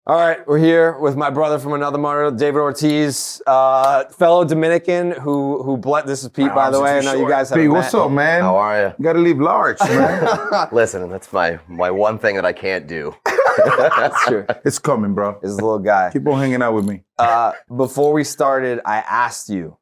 All right, we're here with my brother from another mother, David Ortiz, fellow Dominican who this is Pete, by the way. I know you guys have Pete, met. what's up, man? How are you? You gotta leave large, man. Listen, that's my one thing that I can't do. That's true. It's coming, bro. This is a little guy. Keep on hanging out with me. Before we started, I asked you,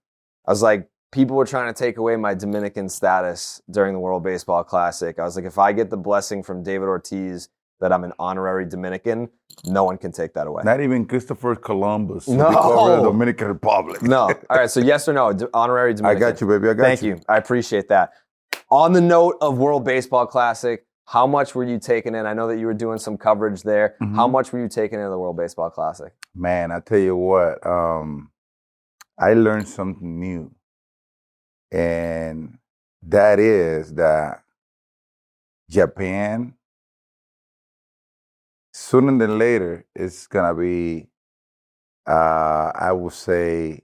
I was like, people were trying to take away my Dominican status during the World Baseball Classic. I was like, if I get the blessing from David Ortiz that I'm an honorary Dominican, no one can take that away. Not even Christopher Columbus. No. Discovered the Dominican Republic. No. All right, so yes or no, honorary I Dominican. got you, baby. I got Thank you. I appreciate that. On the note of World Baseball Classic, how much were you taking in? I know that you were doing some coverage there. Mhm. How much were you taking in the World Baseball Classic? Man, I tell you what, I learned something new. And that is that Japan, sooner than later, it's going to be, I would say,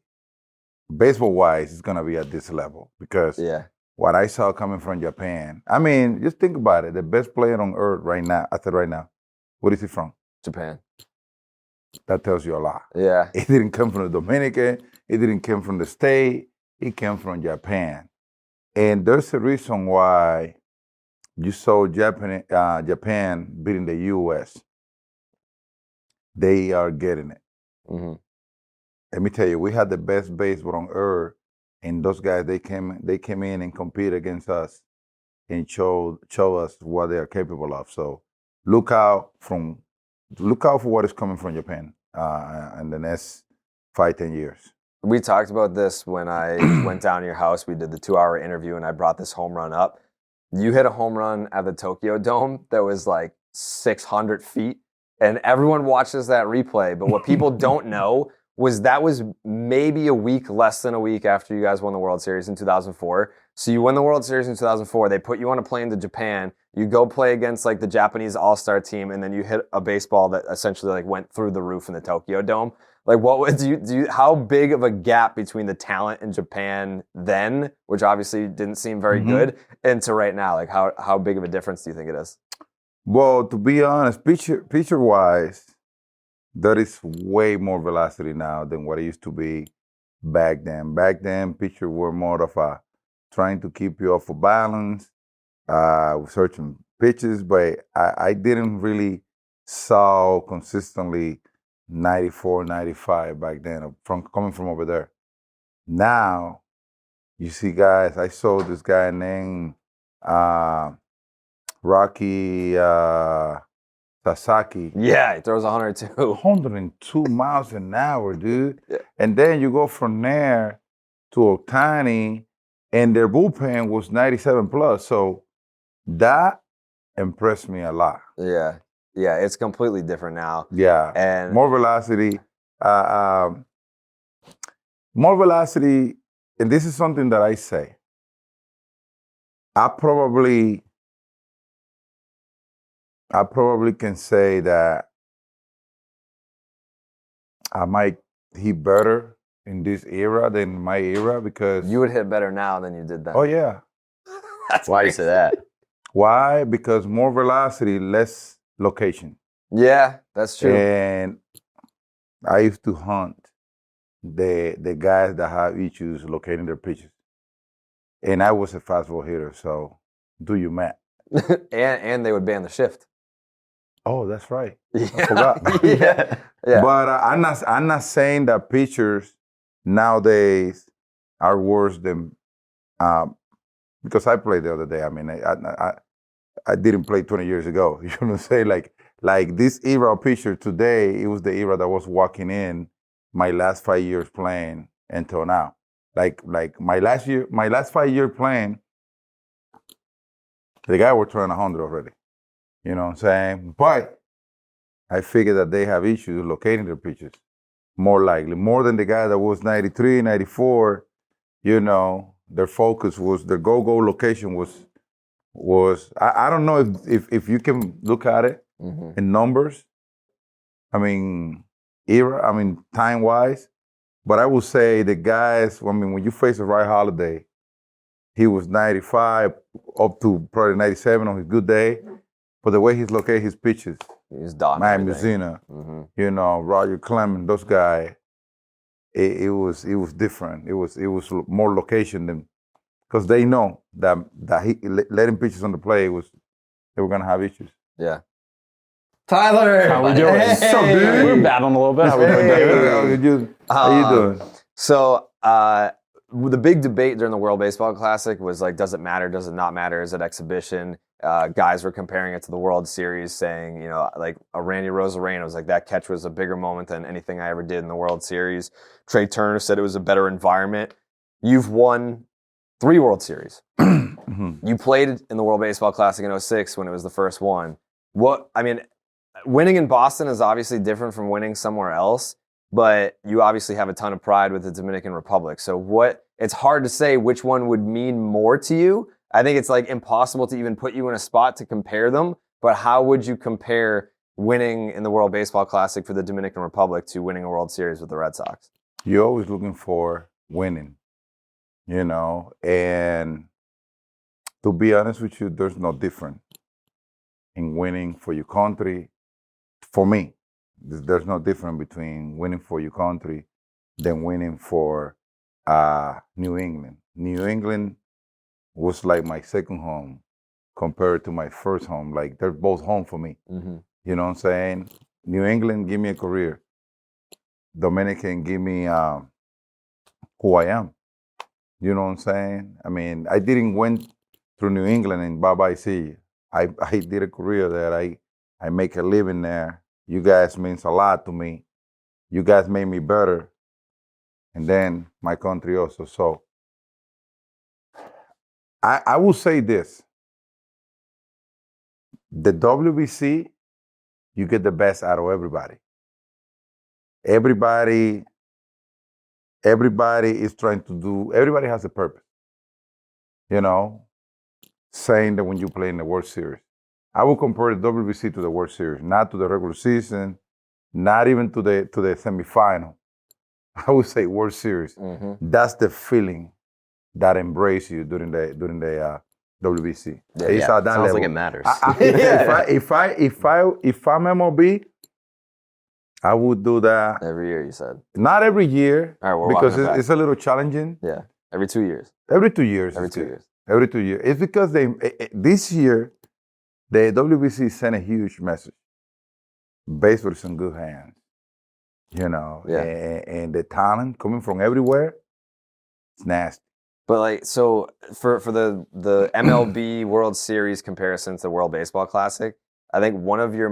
baseball-wise, it's going to be at this level. Because Yeah. what I saw coming from Japan, I mean, just think about it. The best player on earth right now, what is he from? Japan. That tells you a lot. Yeah. It didn't come from the Dominican. It didn't come from the state. It came from Japan. And there's a reason why you saw Japan beating the U.S. They are getting it. Mm-hmm. Let me tell you, we had the best baseball on earth, and those guys they came in and competed against us and show us what they are capable of. So look out for what is coming from Japan in the next 5-10 years. We talked about this when I went down to your house. We did the 2-hour interview, and I brought this home run up. You hit a home run at the Tokyo Dome that was like 600 feet, and everyone watches that replay. But what people don't know was that was maybe less than a week after you guys won the World Series in 2004. So you win the World Series in 2004. They put you on a plane to Japan. You go play against like the Japanese All-Star team, and then you hit a baseball that essentially like went through the roof in the Tokyo Dome. Like, what would you? How big of a gap between the talent in Japan then, which obviously didn't seem very good, and to right now? Like, how big of a difference do you think it is? Well, to be honest, pitcher-wise, there is way more velocity now than what it used to be back then. Back then, pitchers were more of a trying to keep you off of balance, searching pitches, but I didn't really saw consistently 94, 95 back then, coming from over there. Now, you see guys, I saw this guy named Rocky Sasaki. Yeah, he throws 102. 102 miles an hour, dude. Yeah. And then you go from there to Ohtani, and their bullpen was 97 plus. So that impressed me a lot. Yeah. Yeah, it's completely different now. Yeah, And more velocity. More velocity, and this is something that I say. I probably can say that I might hit better in this era than my era because you would hit better now than you did then. Oh yeah. That's Why do you say that? Why? Because more velocity, less location. Yeah, that's true. And I used to hunt the guys that have issues locating their pitches. And I was a fastball hitter, so do you math. and they would ban the shift. Oh, that's right. Yeah. I forgot. Yeah. But I'm not saying that pitchers nowadays are worse than because I played the other day. I mean, I didn't play 20 years ago. You know what I'm saying? Like this era of pitcher today, it was the era that was walking in my last 5 years playing until now. Like my last 5 years playing, the guy was throwing 100 already. You know what I'm saying? But I figured that they have issues locating their pitches. More likely. More than the guy that was 93, 94, you know, their focus was, their go-go location was I don't know if you can look at it in numbers. I mean, time-wise. But I would say the guys, I mean, when you face a Ray Holiday, he was 95 up to probably 97 on his good day. But the way he's located his pitches, He's done. Miami Zena, you know, Roger Clemens, those guys. It was different. It was more location than because they know that letting pitchers on the play they were gonna have issues. Yeah. Tyler, How we doing? Hey. So, dude. We're battling a little bit. How we doing, David? How you doing? So the big debate during the World Baseball Classic was like, does it matter? Does it not matter? Is it exhibition? Guys were comparing it to the World Series, saying, you know, like a Randy Rosarena was like, that catch was a bigger moment than anything I ever did in the World Series. Trey Turner said it was a better environment. You've won 3 World Series. You played in the World Baseball Classic in 2006 when it was the first one. Winning in Boston is obviously different from winning somewhere else, but you obviously have a ton of pride with the Dominican Republic. So it's hard to say which one would mean more to you. I think it's like impossible to even put you in a spot to compare them, but how would you compare winning in the World Baseball Classic for the Dominican Republic to winning a World Series with the Red Sox? You're always looking for winning, you know, and to be honest with you, there's no difference in winning for your country. For me, there's no difference between winning for your country than winning for New England. New England was like my second home compared to my first home. Like, they're both home for me. Mm-hmm. You know what I'm saying? New England, give me a career. Dominican, give me who I am. You know what I'm saying? I mean, I didn't went through New England and bye-bye, see you. I did a career there. I make a living there. You guys means a lot to me. You guys made me better. And then my country also. So I will say this. The WBC, you get the best out of everybody. Everybody is trying to do, everybody has a purpose. You know, saying that when you play in the World Series. I will compare the WBC to the World Series, not to the regular season, not even to the semifinal. I would say World Series. Mm-hmm. That's the feeling that embrace you during the WBC. Yeah, It's at that sounds level. like it matters. If I'm MLB, I would do that. Every year, you said. Not every year, All right, we're because walking it back. it's a little challenging. Yeah, every 2 years. Every 2 years. Every is 2 good. years. Every 2 years. It's because this year, the WBC sent a huge message. Baseball is in good hands, you know, Yeah. and the talent coming from everywhere, it's nasty. But like, so for the MLB World Series comparison to the World Baseball Classic, I think one of your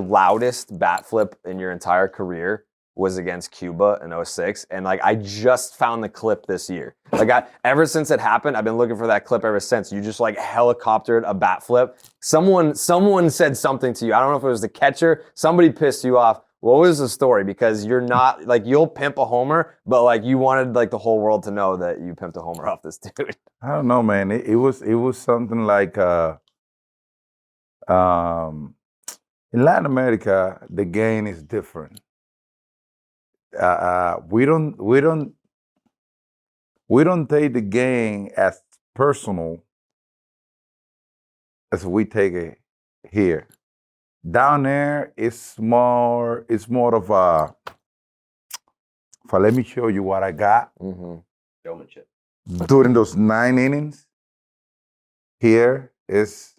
loudest bat flip in your entire career was against Cuba in 2006. And like, I just found the clip this year. Like, ever since it happened, I've been looking for that clip ever since. You just like helicoptered a bat flip. Someone said something to you. I don't know if it was the catcher. Somebody pissed you off. What was the story? Because you're not, like, you'll pimp a homer, but like you wanted like the whole world to know that you pimped a homer off this dude. I don't know, man. It was something like in Latin America, the game is different. We don't take the game as personal as we take it here. Down there, it's more of a. Let me show you what I got Showmanship. during those 9 innings. Here is.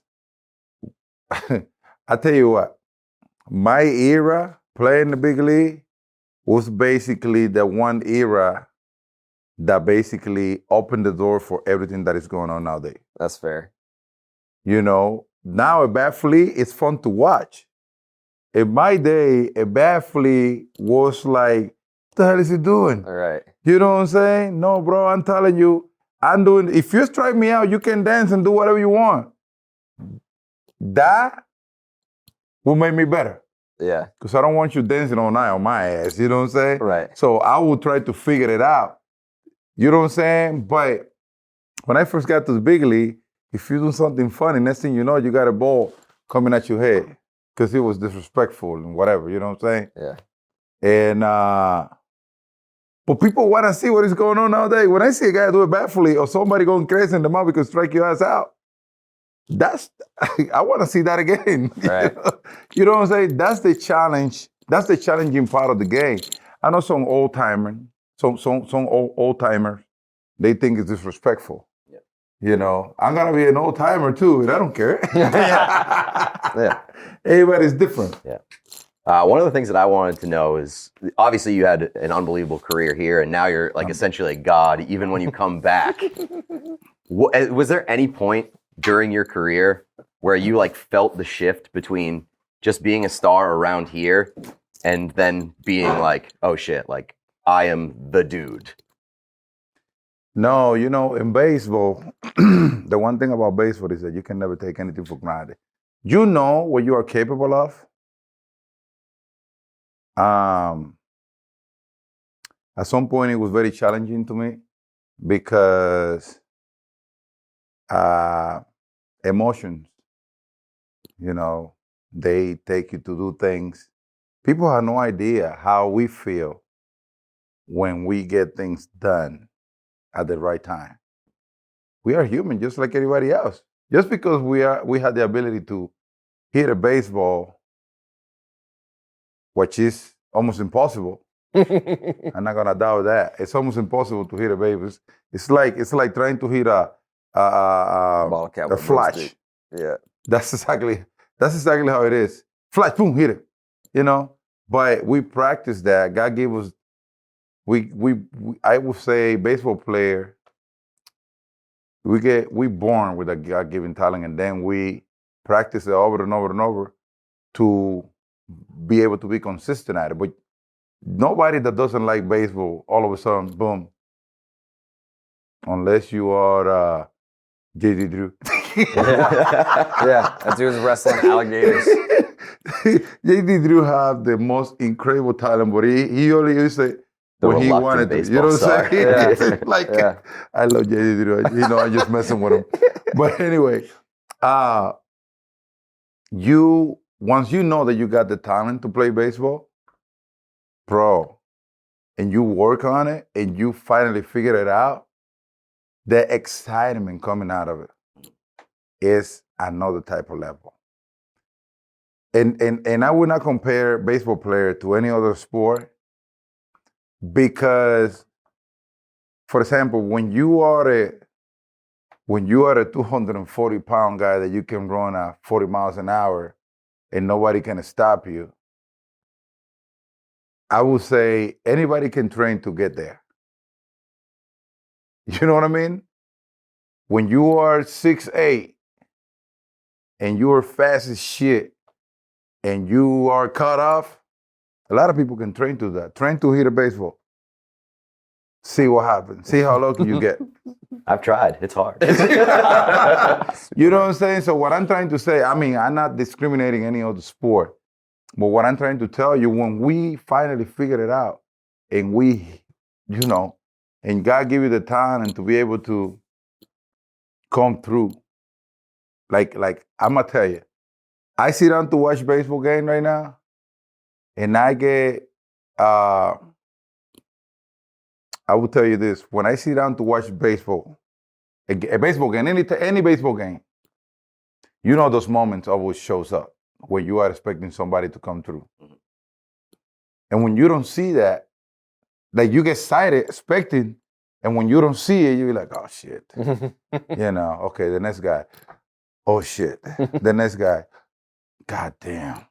I tell you what, my era playing the big league was basically the one era that basically opened the door for everything that is going on nowadays. That's fair. You know, now a bat flea is fun to watch. In my day, a bat flea was like, what the hell is he doing? All right. You know what I'm saying? No, bro, I'm telling you, if you strike me out, you can dance and do whatever you want. That will make me better. Yeah. Because I don't want you dancing all night on my ass. You know what I'm saying? Right. So I will try to figure it out. You know what I'm saying? But when I first got to the big league, if you do something funny, next thing you know, you got a ball coming at your head because it was disrespectful and whatever. You know what I'm saying? Yeah. And but people want to see what is going on nowadays. When I see a guy do a bat flip or somebody going crazy in the mouth because strike your ass out, That's I want to see that again. Right. You know what I'm saying? That's the challenge. That's the challenging part of the game. I know some old timers, some old timers, they think it's disrespectful. Yeah. You know, I'm gonna be an old timer too, and I don't care. Yeah. Everybody's different. One of the things that I wanted to know is, obviously you had an unbelievable career here, and now you're like essentially a god, even when you come back. Was there any point during your career where you like felt the shift between just being a star around here and then being like, oh shit, like I am the dude? No, you know, in baseball, the one thing about baseball is that you can never take anything for granted. You know what you are capable of. At some point, it was very challenging to me because emotions, you know, they take you to do things. People have no idea how we feel when we get things done at the right time. We are human, just like everybody else. Just because we have the ability to hit a baseball, which is almost impossible. I'm not gonna doubt that. It's almost impossible to hit a baseball. It's like trying to hit a Ball cap a with flash. boosted. Yeah. That's exactly how it is. Flash, boom, hit it. You know. But we practice that. God gave us. We I would say baseball player. We born with a God-given talent, and then we practice it over and over and over to be able to be consistent at it. But nobody that doesn't like baseball, all of a sudden, boom. Unless you are JD Drew. Yeah. That dude was wrestling alligators. JD Drew have the most incredible talent, but he only used it The when he reluctant wanted to. You baseball know what star. I'm saying? Yeah. Like, Yeah. I love JD Drew. You know, I'm just messing with him. But anyway, once you know that you got the talent to play baseball, bro, and you work on it and you finally figure it out, the excitement coming out of it is another type of level. And I would not compare baseball player to any other sport because, for example, when you are a 240-pound guy that you can run at 40 miles an hour and nobody can stop you, I would say anybody can train to get there. You know what I mean? When you are 6'8" and you are fast as shit and you are cut off, a lot of people can train to that. Train to hit a baseball. See what happens. See how lucky you get. I've tried. It's hard. You know what I'm saying? So what I'm trying to say, I mean, I'm not discriminating any other sport, but what I'm trying to tell you, when we finally figured it out and we, you know, and God give you the talent to be able to come through, like I'm gonna tell you, I sit down to watch baseball game right now, and I get, I will tell you this: when I sit down to watch baseball, a baseball game, any baseball game, you know those moments always shows up where you are expecting somebody to come through, and when you don't see that, like you get excited expecting, and when you don't see it, you're like, oh shit, you know, okay, the next guy, oh shit, the next guy. God damn,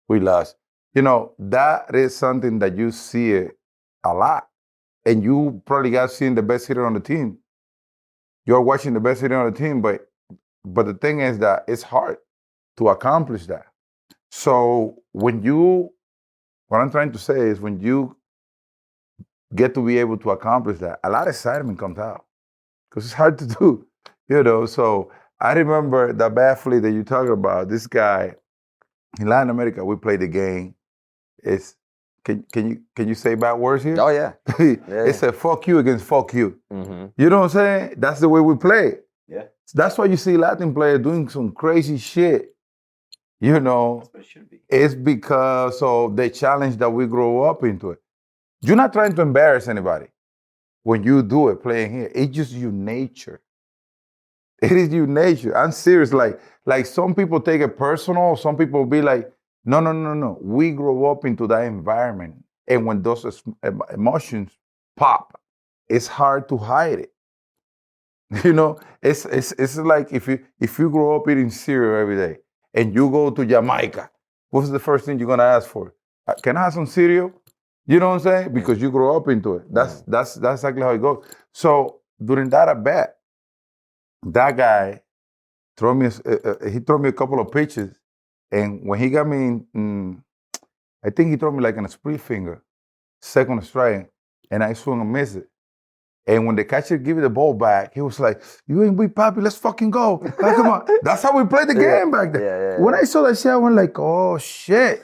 we lost. You know, that is something that you see it a lot. And you probably got seen the best hitter on the team. You're watching the best hitter on the team, but the thing is that it's hard to accomplish that. So what I'm trying to say is when you get to be able to accomplish that, a lot of excitement comes out because it's hard to do, you know. So I remember the athlete that you talk about, this guy, in Latin America, we played the game. Can you say bad words here? Oh, yeah. It's a fuck you against fuck you. Mm-hmm. You know what I'm saying? That's the way we play. Yeah. That's why you see Latin players doing some crazy shit. You know, That's what it should be. it's because of the challenge that we grow up into it. You're not trying to embarrass anybody when you do it playing here. It's just your nature. It is your nature. I'm serious. Like some people take it personal. Some people be like, no. We grow up into that environment. And when those emotions pop, it's hard to hide it. You know, it's like if you grow up eating cereal every day and you go to Jamaica, what's the first thing you're gonna ask for? Can I have some cereal? You know what I'm saying? Because you grow up into it. That's exactly how it goes. So during that at bat, that guy threw me a couple of pitches, and when he got me I think he threw me like in a split finger, second strike, and I swung and missed it. And when the catcher gave me the ball back, he was like, "You ain't with Papi, let's fucking go." Like, come on. That's how we played the game back then. Yeah. When I saw that shit, I went like, "Oh shit."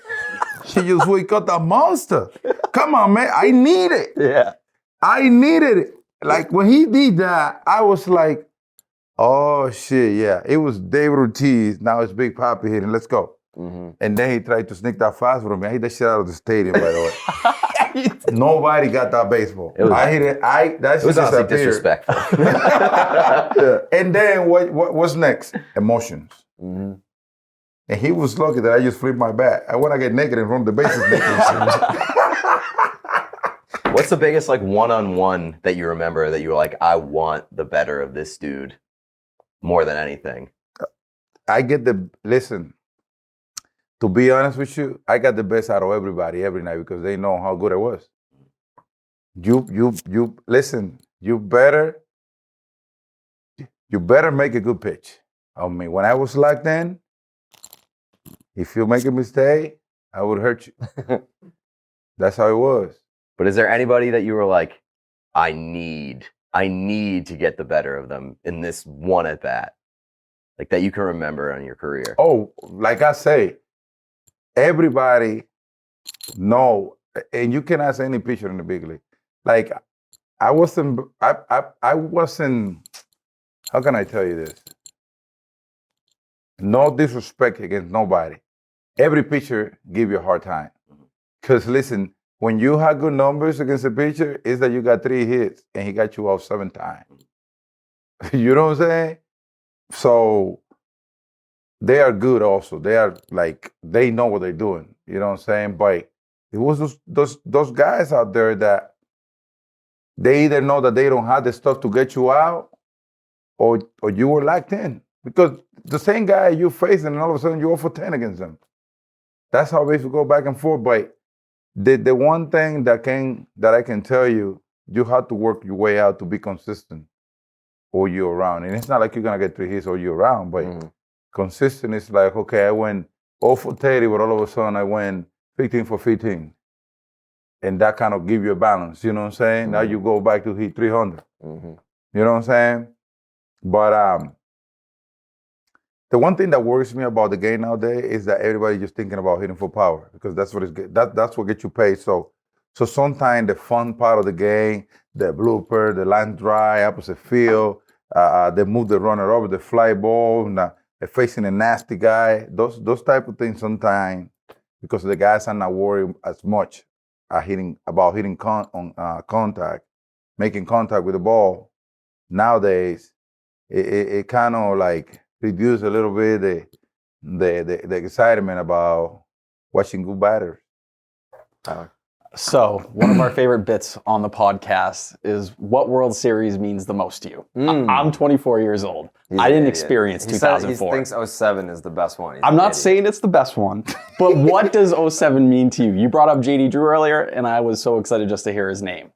She just wake up that monster. Come on, man. I need it. Yeah. I needed it. Like when he did that, I was like, oh shit, yeah. It was David Ortiz. Now it's Big Papi hitting. Let's go. Mm-hmm. And then he tried to sneak that fastball me. I hit that shit out of the stadium, by the way. Nobody got that baseball. I hit it. That It was honestly disappeared. disrespectful. Yeah. And then what's next? Emotions. Mm-hmm. And he was lucky that I just flipped my bat. I want to get naked and run the bases naked. What's the biggest like one-on-one that you remember that you were like, I want the better of this dude more than anything? Listen, to be honest with you, I got the best out of everybody every night because they know how good I was. Listen, you better make a good pitch. I mean, when I was locked in, if you make a mistake, I would hurt you. That's how it was. But is there anybody that you were like, I need to get the better of them in this one at bat? Like that you can remember on your career? Oh, like I say, everybody know, and you can ask any pitcher in the big league. Like I wasn't, how can I tell you this? No disrespect against nobody. Every pitcher give you a hard time. Because listen, when you have good numbers against a pitcher, it's that you got 3 hits and he got you out 7 times. You know what I'm saying? So they are good also. They are like, they know what they're doing. You know what I'm saying? But it was those guys out there that they either know that they don't have the stuff to get you out or you were locked in. Because the same guy you facing and all of a sudden you're 0 for 10 against them. That's how basically go back and forth. But the one thing that I can tell you, you have to work your way out to be consistent all year round. And it's not like you're gonna get 3 hits all year round, but consistent is like, okay, I went 0 for 30, but all of a sudden I went 15 for 15. And that kind of give you a balance, you know what I'm saying? Now you go back to hit 300. You know what I'm saying? But the one thing that worries me about the game nowadays is that everybody's just thinking about hitting for power because that's what that's what gets you paid. So sometimes the fun part of the game, the blooper, the line drive, opposite field, they move the runner over, the fly ball, facing a nasty guy, those type of things sometimes because the guys are not worried as much about hitting contact, making contact with the ball. Nowadays, it kind of like reduce a little bit the excitement about watching good batters. So one of our favorite bits on the podcast is what World Series means the most to you. I'm 24 years old. I didn't experience 2004. He thinks 07 is the best one. I'm not saying it's the best one, but what does 07 mean to you? You brought up JD Drew earlier, and I was so excited just to hear his name.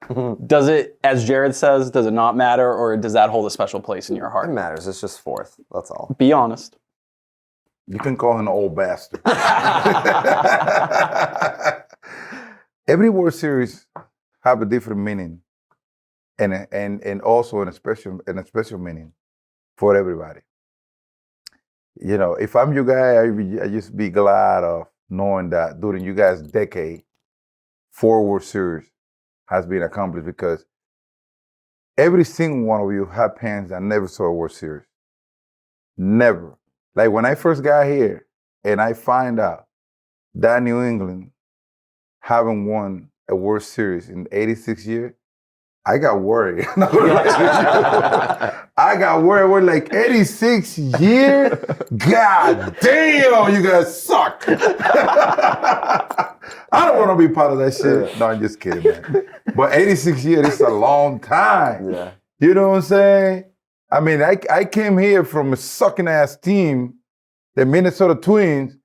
Does it, as Jared says, does it not matter, or does that hold a special place in your heart? It matters. It's just 4th. That's all. Be honest. You can call him an old bastard. Every World Series have a different meaning, and also a special meaning for everybody. You know, if I'm your guy, I just be glad of knowing that during you guys' decade, 4 World Series has been accomplished because every single one of you have parents that never saw a World Series. Never. Like when I first got here and I find out that New England haven't won a World Series in 86 years, I got worried. I'm not gonna lie to you. I got worried. We're like 86 years. God damn, you guys suck. I don't want to be part of that shit. No, I'm just kidding, man. But 86 years is a long time. Yeah. You know what I'm saying? I mean, I came here from a sucking ass team, the Minnesota Twins.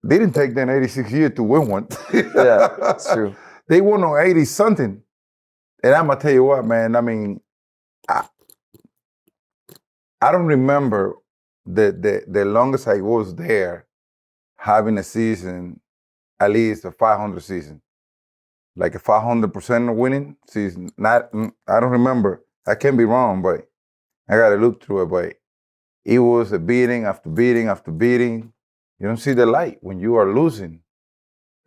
They didn't take them 86 years to win one. Yeah, that's true. They won on 80 something. And I'm gonna tell you what, man. I mean, I don't remember the longest I was there having a season, at least a 500 season, like a 500% winning season. I don't remember. I can be wrong, but I gotta look through it. But it was a beating after beating after beating. You don't see the light when you are losing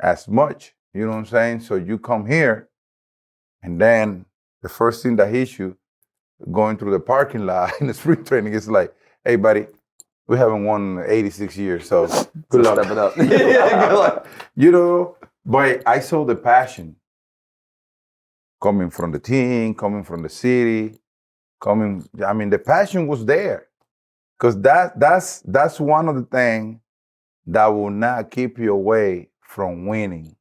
as much. You know what I'm saying? So you come here, and then the first thing that hits you going through the parking lot in the spring training is like, hey, buddy, we haven't won in 86 years, so good luck. Step it up. Yeah, good luck. You know, but I saw the passion coming from the team, coming from the city, the passion was there. Because that's one of the things that will not keep you away from winning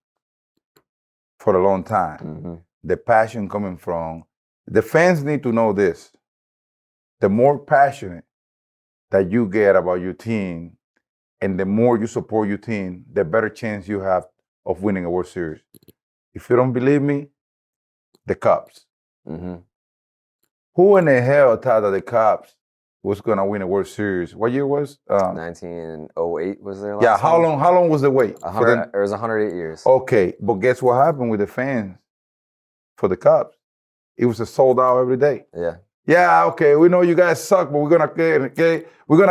for a long time. Mm-hmm. The passion coming from the fans need to know this. The more passionate that you get about your team and the more you support your team, the better chance you have of winning a World Series. If you don't believe me, the Cubs. Mm-hmm. Who in the hell thought that the Cubs was going to win a World Series? What year was? 1908 was their last Yeah, how long was the wait? 100, it was 108 years. Okay, but guess what happened with the fans for the Cubs? It was a sold out every day. Yeah. Yeah, okay, we know you guys suck, but we're gonna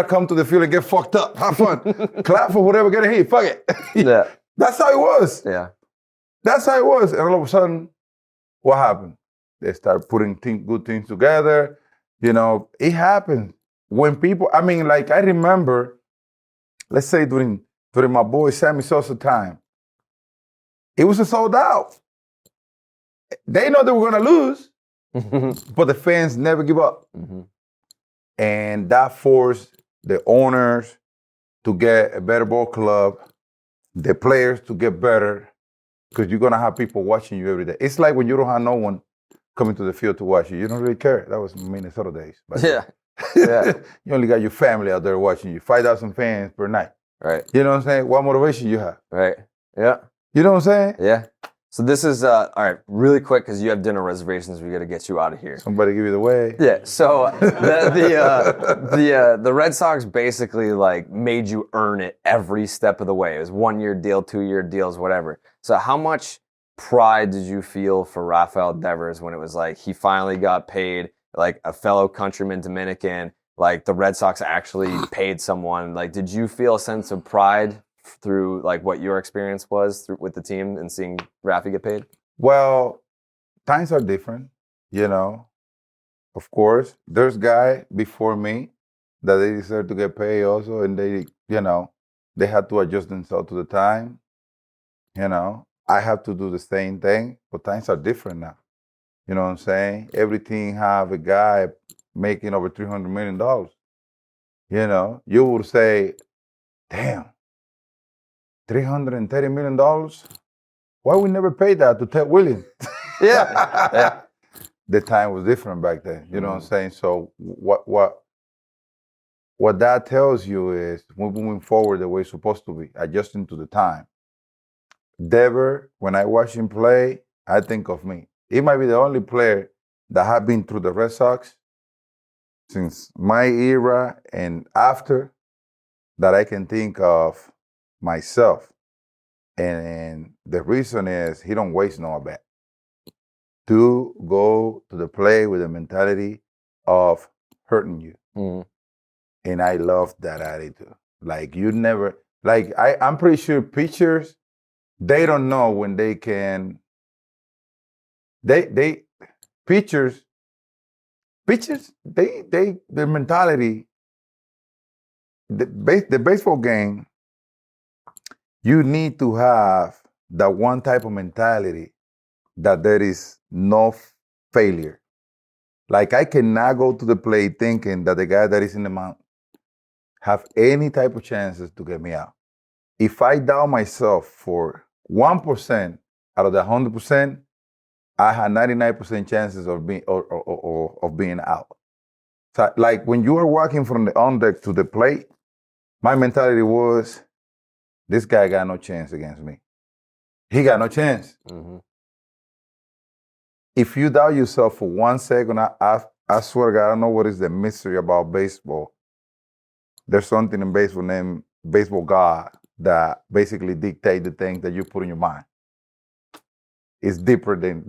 come to the field and get fucked up. Have fun. Clap for whatever get a hit. Fuck it. Yeah. That's how it was. Yeah. That's how it was. And all of a sudden, what happened? They start putting good things together. You know, it happens. When people, I remember, let's say during my boy Sammy Sosa time, it was a sold out. They know they were going to lose, but the fans never give up. Mm-hmm. And that forced the owners to get a better ball club, the players to get better, because you're going to have people watching you every day. It's like when you don't have no one coming to the field to watch you. You don't really care. That was Minnesota days. Yeah. Yeah. You only got your family out there watching you. 5,000 fans per night. Right. You know what I'm saying? What motivation you have? Right. Yeah. You know what I'm saying? Yeah. So this is all right. Really quick, because you have dinner reservations. We got to get you out of here. Somebody give you the way. Yeah. So the Red Sox basically like made you earn it every step of the way. It was 1-year deal, 2-year deals, whatever. So how much pride did you feel for Rafael Devers when it was like he finally got paid, like a fellow countryman Dominican, like the Red Sox actually paid someone? Like, did you feel a sense of pride through like what your experience was with the team and seeing Rafi get paid? Well, times are different, you know. Of course, there's guy before me that they deserve to get paid also, and they, you know, they had to adjust themselves to the time. You know, I have to do the same thing, but times are different now. You know what I'm saying? Every team have a guy making over $300 million. You know, you would say, damn, $330 million? Why we never paid that to Ted Williams? Yeah. Yeah. The time was different back then. You know what I'm saying? So what that tells you is we're moving forward the way it's supposed to be, adjusting to the time. Dever, when I watch him play, I think of me. He might be the only player that have been through the Red Sox since my era and after that I can think of myself. And the reason is he don't waste no at bat. To go to the play with the mentality of hurting you. Mm-hmm. And I love that attitude. Like you never, like I'm pretty sure pitchers, they don't know when they can, pitchers, their mentality, the baseball game, you need to have that one type of mentality that there is no failure. Like I cannot go to the plate thinking that the guy that is in the mound have any type of chances to get me out. If I doubt myself for 1% out of the 100%, I had 99% chances of being of being out. So, like when you are walking from the on deck to the plate, my mentality was, this guy got no chance against me. He got no chance. Mm-hmm. If you doubt yourself for 1 second, I swear to God, I don't know what is the mystery about baseball. There's something in baseball named baseball God that basically dictate the things that you put in your mind. It's deeper than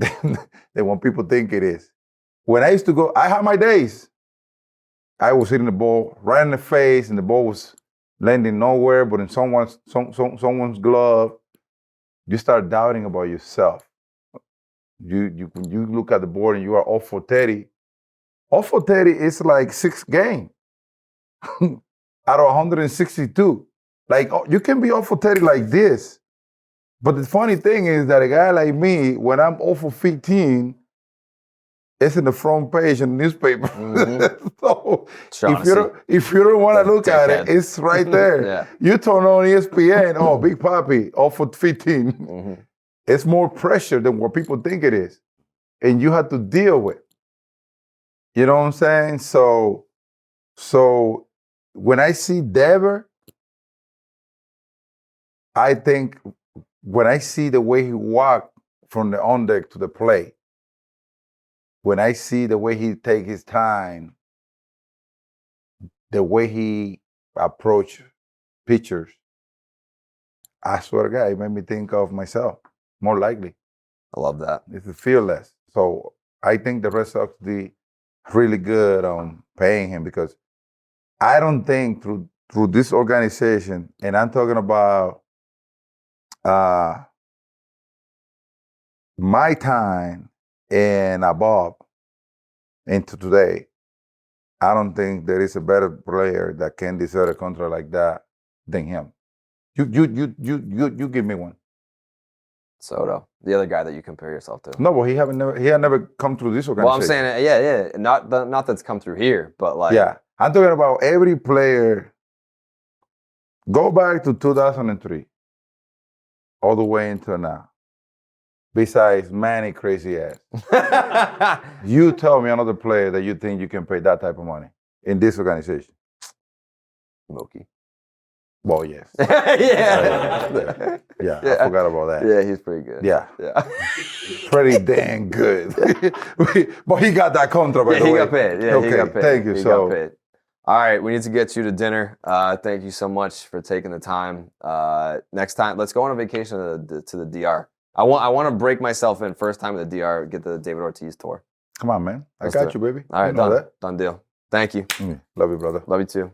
what people think it is. When I used to go, I had my days. I was hitting the ball right in the face, and the ball was landing nowhere but in someone's glove. You start doubting about yourself. When you look at the board and you are off for 30, off for 30 is like 6 games out of 162. Like, you can be off for 30 like this. But the funny thing is that a guy like me, when I'm off for 15, it's in the front page in the newspaper. Mm-hmm. So if you don't want to look at it, it's right there. Yeah. You turn on ESPN, oh, Big Papi, off for 15. Mm-hmm. It's more pressure than what people think it is. And you have to deal with. You know what I'm saying? So when I see Dever, I think when I see the way he walked from the on deck to the plate, when I see the way he take his time, the way he approach pitchers, I swear to God, it made me think of myself, more likely. I love that. It's fearless. So I think the Red Sox did really good on paying him, because I don't think through this organization, and I'm talking about my time and above into today, I don't think there is a better player that can deserve a contract like that than him. You give me one. Soto, the other guy that you compare yourself to. No, but he had never come through this organization. Well, I'm saying, yeah, not that's come through here, but like, yeah, I'm talking about every player. Go back to 2003, all the way until now. Besides Manny crazy ass, you tell me another player that you think you can pay that type of money in this organization. Mookie. Well, yes. Yeah. I forgot about that. Yeah, he's pretty good. Yeah. Pretty dang good. But he got that contract, by the way. He got paid. Yeah, okay, he got paid. Thank you. He got paid. All right, we need to get you to dinner. Thank you so much for taking the time. Next time, let's go on a vacation to the DR. I want to break myself in first time at the DR, get the David Ortiz tour. Come on, man. I Let's got you, baby. All right, done deal. Thank you. Love you, brother. Love you too.